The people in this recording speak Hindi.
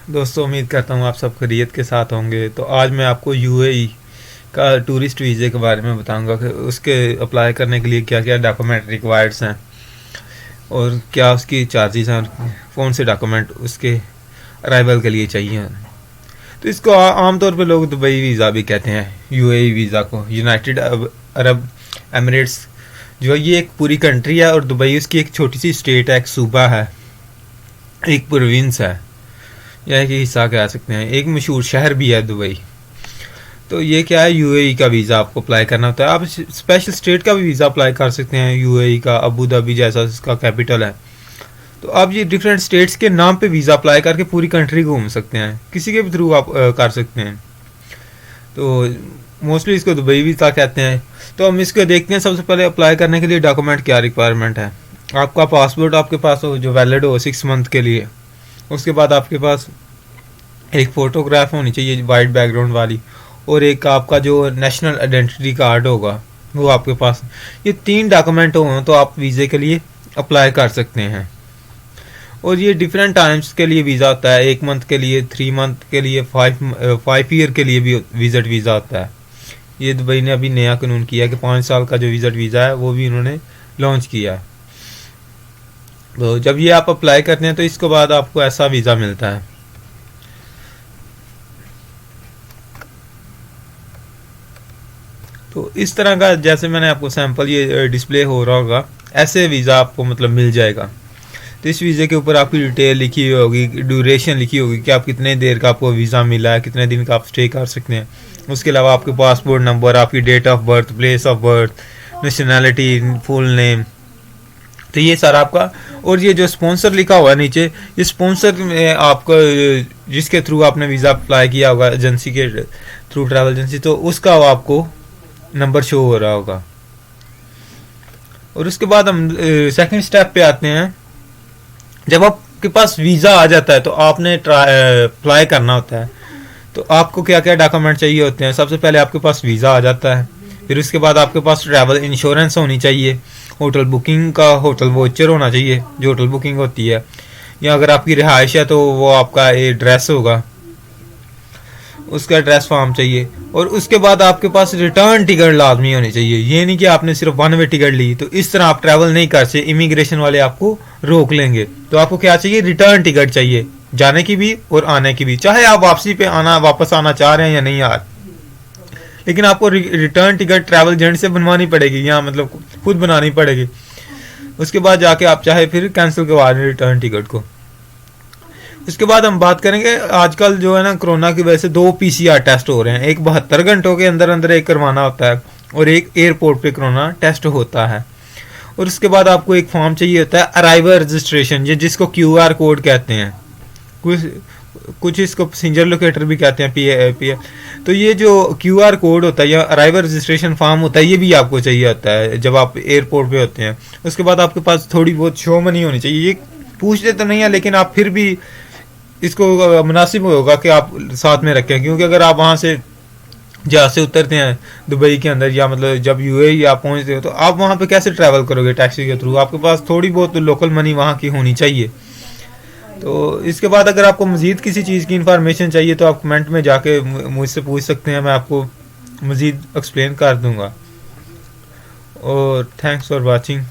दोस्तों, उम्मीद करता हूँ आप सब खैरियत के साथ होंगे। तो आज मैं आपको यूएई का टूरिस्ट वीज़े के बारे में बताऊंगा कि उसके अप्लाई करने के लिए क्या क्या डॉक्यूमेंट रिक्वायर्ड्स हैं और क्या उसकी चार्जेस हैं और कौन से डॉक्यूमेंट उसके अराइवल के लिए चाहिए। तो इसको आमतौर पर लोग दुबई वीज़ा भी कहते हैं। यूएई वीज़ा को यूनाइटेड अरब एमिरेट्स जो है, ये एक पूरी कंट्री है और दुबई उसकी एक छोटी सी स्टेट है, एक सूबा है, एक प्रोविंस है या एक हिस्सा कह सकते हैं। एक मशहूर शहर भी है दुबई। तो ये क्या है, यूएई का वीज़ा आपको अप्लाई करना होता है। आप स्पेशल स्टेट का भी वीज़ा अप्लाई कर सकते हैं। यूएई का अबू धाबी जैसा इसका कैपिटल है, तो आप ये डिफरेंट स्टेट्स के नाम पे वीज़ा अप्लाई करके पूरी कंट्री घूम सकते हैं। किसी के भी थ्रू आप कर सकते हैं। तो मोस्टली इसको दुबई वीज़ा कहते हैं। तो हम इसको देखते हैं। सबसे पहले अप्लाई करने के लिए डॉक्यूमेंट क्या रिक्वायरमेंट है। आपका पासपोर्ट आपके पास हो जो वैलिड हो 6 मंथ के लिए। उसके बाद आपके पास एक फ़ोटोग्राफ होनी चाहिए वाइट बैकग्राउंड वाली, और एक आपका जो नेशनल आइडेंटिटी कार्ड होगा वो आपके पास। ये 3 डॉक्यूमेंट हो तो आप वीज़े के लिए अप्लाई कर सकते हैं। और ये डिफरेंट टाइम्स के लिए वीज़ा होता है। 1 मंथ के लिए, 3 मंथ के लिए, 5 ईयर के लिए भी विजिट वीज़ा होता है। ये दुबई ने अभी नया कानून किया है कि 5 साल का जो विजिट वीज़ा है वो भी इन्होंने लॉन्च किया है। तो जब ये आप अप्लाई करते हैं तो इसके बाद आपको ऐसा वीज़ा मिलता है। तो इस तरह का, जैसे मैंने आपको सैंपल ये डिस्प्ले हो रहा होगा, ऐसे वीज़ा आपको मतलब मिल जाएगा। तो इस वीज़े के ऊपर आपकी डिटेल लिखी हुई होगी, ड्यूरेशन लिखी होगी कि आप कितने देर का आपको वीज़ा मिला है, कितने दिन का आप स्टे कर सकते हैं। उसके अलावा आपके पासपोर्ट नंबर, आपकी date of birth, place of birth, nationality, full name, तो ये सारा आपका। और ये जो स्पॉन्सर लिखा हुआ है नीचे, ये स्पॉन्सर में आपका जिसके थ्रू आपने वीज़ा अप्लाई किया होगा एजेंसी के थ्रू, ट्रैवल एजेंसी, तो उसका आपको नंबर शो हो रहा होगा। और उसके बाद हम सेकंड स्टेप पे आते हैं। जब आपके पास वीज़ा आ जाता है तो आपने अप्लाई करना होता है। तो आपको क्या क्या डॉक्यूमेंट चाहिए होते हैं। सबसे पहले आपके पास वीज़ा आ जाता है, फिर उसके बाद आपके पास ट्रैवल इंश्योरेंस होनी चाहिए, होटल बुकिंग का होटल वोचर होना चाहिए जो होटल बुकिंग होती है, या अगर आपकी रिहाइश है तो वो आपका एड्रेस होगा, उसका एड्रेस फॉर्म चाहिए। और उसके बाद आपके पास रिटर्न टिकट लाजमी होनी चाहिए। ये नहीं कि आपने सिर्फ 1 वे टिकट ली, तो इस तरह आप ट्रैवल नहीं कर सकते, इमिग्रेशन वाले आपको रोक लेंगे। तो आपको क्या चाहिए, रिटर्न टिकट चाहिए, जाने की भी और आने की भी। चाहे आप वापसी पे वापस आना चाह रहे हैं या नहीं यार, लेकिन आपको रिटर्न टिकट ट्रैवल एजेंट से बनवानी पड़ेगी, या मतलब खुद बनानी पड़ेगी। उसके बाद जाके आप चाहे फिर कैंसिल करवा दें रिटर्न टिकट को। इसके बाद हम बात करेंगे, आजकल जो है ना, कोरोना की वजह से 2 पीसीआर टेस्ट हो रहे हैं। एक 72 घंटों के अंदर अंदर एक करवाना होता है, और एक एयरपोर्ट पे कोरोना टेस्ट होता है। और उसके बाद आपको एक फॉर्म चाहिए होता है अराइवल रजिस्ट्रेशन, ये जिसको क्यूआर कोड कहते हैं, कुछ इसको पैसेंजर लोकेटर भी कहते हैं, पी। तो ये जो क्यूआर कोड होता है या अराइवल रजिस्ट्रेशन फॉर्म होता है, ये भी आपको चाहिए होता है जब आप एयरपोर्ट पे होते हैं। उसके बाद आपके पास थोड़ी बहुत शो मनी होनी चाहिए। ये पूछते तो नहीं है, लेकिन आप फिर भी इसको मुनासिब होगा कि आप साथ में रखें, क्योंकि अगर आप वहाँ से जहाँ से उतरते हैं दुबई के अंदर, या मतलब जब यूएई आप पहुँचते हो, तो आप वहाँ पे कैसे ट्रैवल करोगे टैक्सी के थ्रू। आपके पास थोड़ी बहुत लोकल मनी वहाँ की होनी चाहिए। तो इसके बाद अगर आपको मज़ीद किसी चीज़ की इंफॉर्मेशन चाहिए तो आप कमेंट में जाके मुझसे पूछ सकते हैं, मैं आपको मज़ीद एक्सप्लेन कर दूँगा। और थैंक्स फॉर वाचिंग।